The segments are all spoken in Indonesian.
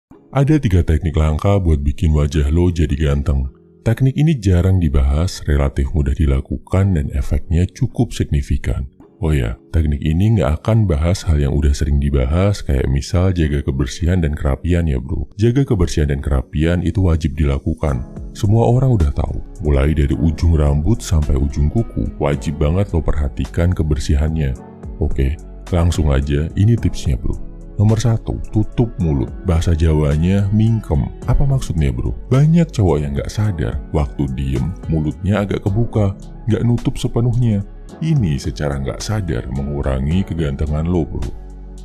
Ada 3 teknik langka buat bikin wajah lo jadi ganteng. Teknik ini jarang dibahas, relatif mudah dilakukan, dan efeknya cukup signifikan. Oh ya, teknik ini nggak akan bahas hal yang udah sering dibahas, kayak misal jaga kebersihan dan kerapian ya bro. Jaga kebersihan dan kerapian itu wajib dilakukan. Semua orang udah tahu, mulai dari ujung rambut sampai ujung kuku, wajib banget lo perhatikan kebersihannya. Oke, langsung aja, ini tipsnya bro. Nomor 1, tutup mulut. Bahasa Jawanya mingkem. Apa maksudnya bro? Banyak cowok yang gak sadar, waktu diem, mulutnya agak kebuka, gak nutup sepenuhnya. Ini secara gak sadar mengurangi kegantengan lo bro.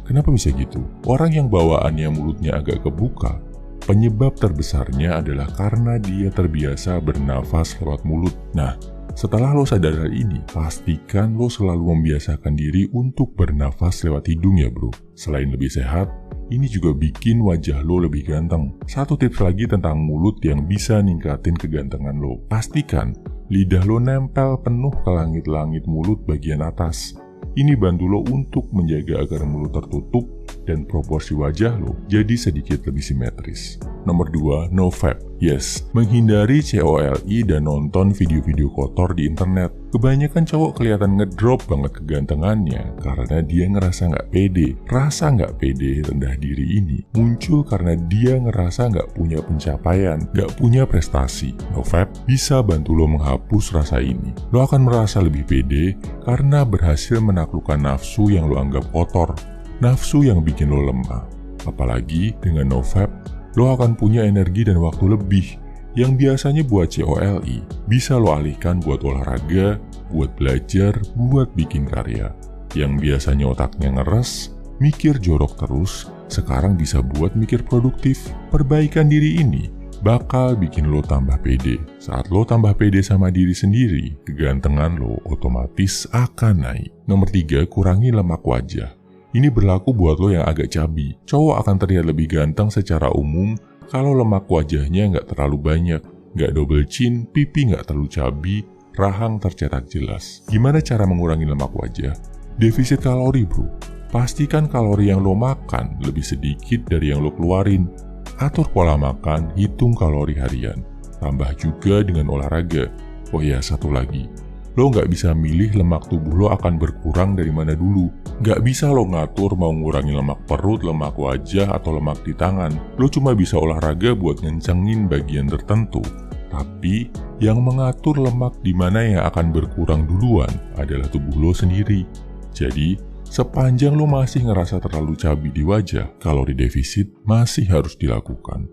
Kenapa bisa gitu? Orang yang bawaannya mulutnya agak kebuka, penyebab terbesarnya adalah karena dia terbiasa bernafas lewat mulut. Nah, setelah lo sadar hal ini, pastikan lo selalu membiasakan diri untuk bernafas lewat hidung ya bro. Selain lebih sehat, ini juga bikin wajah lo lebih ganteng. Satu tips lagi tentang mulut yang bisa ningkatin kegantengan lo. Pastikan lidah lo nempel penuh ke langit-langit mulut bagian atas. Ini bantu lo untuk menjaga agar mulut tertutup dan proporsi wajah lo jadi sedikit lebih simetris. Nomor 2, no fap. Yes, menghindari COLI dan nonton video-video kotor di internet. Kebanyakan cowok kelihatan ngedrop banget kegantengannya karena dia ngerasa nggak pede. Rasa nggak pede, rendah diri ini muncul karena dia ngerasa nggak punya pencapaian, nggak punya prestasi. No fap bisa bantu lo menghapus rasa ini. Lo akan merasa lebih pede karena berhasil menaklukkan nafsu yang lo anggap kotor. Nafsu yang bikin lo lemah. Apalagi dengan no fap, lo akan punya energi dan waktu lebih yang biasanya buat COLI, bisa lo alihkan buat olahraga, buat belajar, buat bikin karya. Yang biasanya otaknya ngeres, mikir jorok terus, sekarang bisa buat mikir produktif. Perbaikan diri ini bakal bikin lo tambah pede. Saat lo tambah pede sama diri sendiri, kegantengan lo otomatis akan naik. Nomor 3, kurangi lemak wajah. Ini berlaku buat lo yang agak cabi. Cowok akan terlihat lebih ganteng secara umum kalau lemak wajahnya nggak terlalu banyak, nggak double chin, pipi nggak terlalu cabi, rahang tercetak jelas. Gimana cara mengurangi lemak wajah? Defisit kalori bro. Pastikan kalori yang lo makan lebih sedikit dari yang lo keluarin. Atur pola makan, hitung kalori harian. Tambah juga dengan olahraga. Oh ya, satu lagi. Lo nggak bisa milih lemak tubuh lo akan berkurang dari mana dulu. Nggak bisa lo ngatur mau ngurangi lemak perut, lemak wajah, atau lemak di tangan. Lo cuma bisa olahraga buat ngencengin bagian tertentu. Tapi, yang mengatur lemak di mana yang akan berkurang duluan adalah tubuh lo sendiri. Jadi, sepanjang lo masih ngerasa terlalu cabi di wajah, kalori defisit masih harus dilakukan.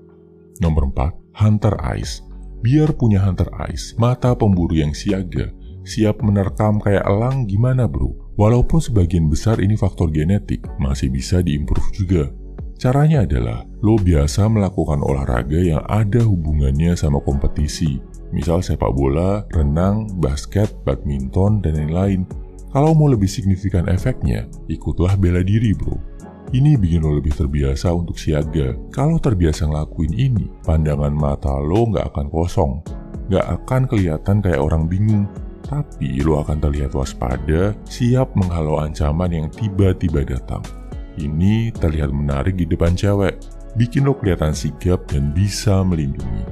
Nomor 4, hunter eyes. Biar punya hunter eyes, mata pemburu yang siaga, siap menerkam kayak elang gimana bro? Walaupun sebagian besar ini faktor genetik, masih bisa diimprove juga. Caranya adalah, lo biasa melakukan olahraga yang ada hubungannya sama kompetisi. Misal sepak bola, renang, basket, badminton, dan lain-lain. Kalau mau lebih signifikan efeknya, ikutlah bela diri bro. Ini bikin lo lebih terbiasa untuk siaga. Kalau terbiasa ngelakuin ini, pandangan mata lo nggak akan kosong. Nggak akan kelihatan kayak orang bingung. Tapi lo akan terlihat waspada, siap menghalau ancaman yang tiba-tiba datang. Ini terlihat menarik di depan cewek, bikin lo kelihatan sigap dan bisa melindungi.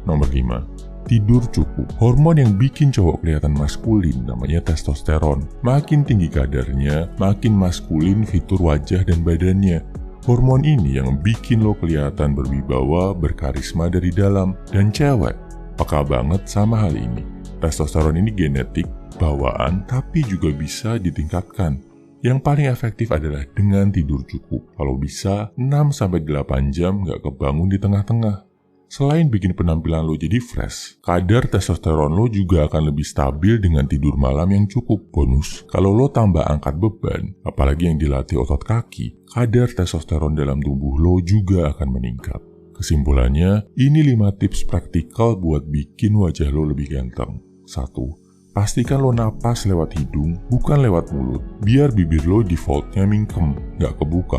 Nomor 5, tidur cukup. Hormon yang bikin cowok kelihatan maskulin namanya testosteron. Makin tinggi kadarnya, makin maskulin fitur wajah dan badannya. Hormon ini yang bikin lo kelihatan berwibawa, berkarisma dari dalam. Dan cewek peka banget sama hal ini. Testosteron ini genetik, bawaan, tapi juga bisa ditingkatkan. Yang paling efektif adalah dengan tidur cukup. Kalau bisa, 6-8 jam nggak kebangun di tengah-tengah. Selain bikin penampilan lo jadi fresh, kadar testosteron lo juga akan lebih stabil dengan tidur malam yang cukup. Bonus, kalau lo tambah angkat beban, apalagi yang dilatih otot kaki, kadar testosteron dalam tubuh lo juga akan meningkat. Kesimpulannya, ini 5 tips praktikal buat bikin wajah lo lebih ganteng. 1. Pastikan lo napas lewat hidung, bukan lewat mulut, biar bibir lo defaultnya mingkem, nggak kebuka.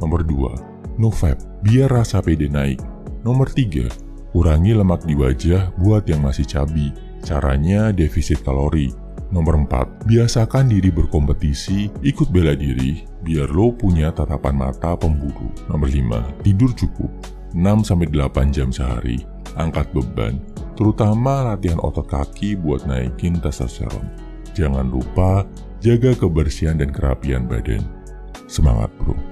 Nomor 2. No fap, biar rasa pede naik. Nomor 3. Kurangi lemak di wajah buat yang masih cabi. Caranya defisit kalori. Nomor 4. Biasakan diri berkompetisi, ikut bela diri, biar lo punya tatapan mata pemburu. Nomor 5. Tidur cukup. 6-8 jam sehari, angkat beban, terutama latihan otot kaki buat naikin testosteron. Jangan lupa jaga kebersihan dan kerapian badan. Semangat bro!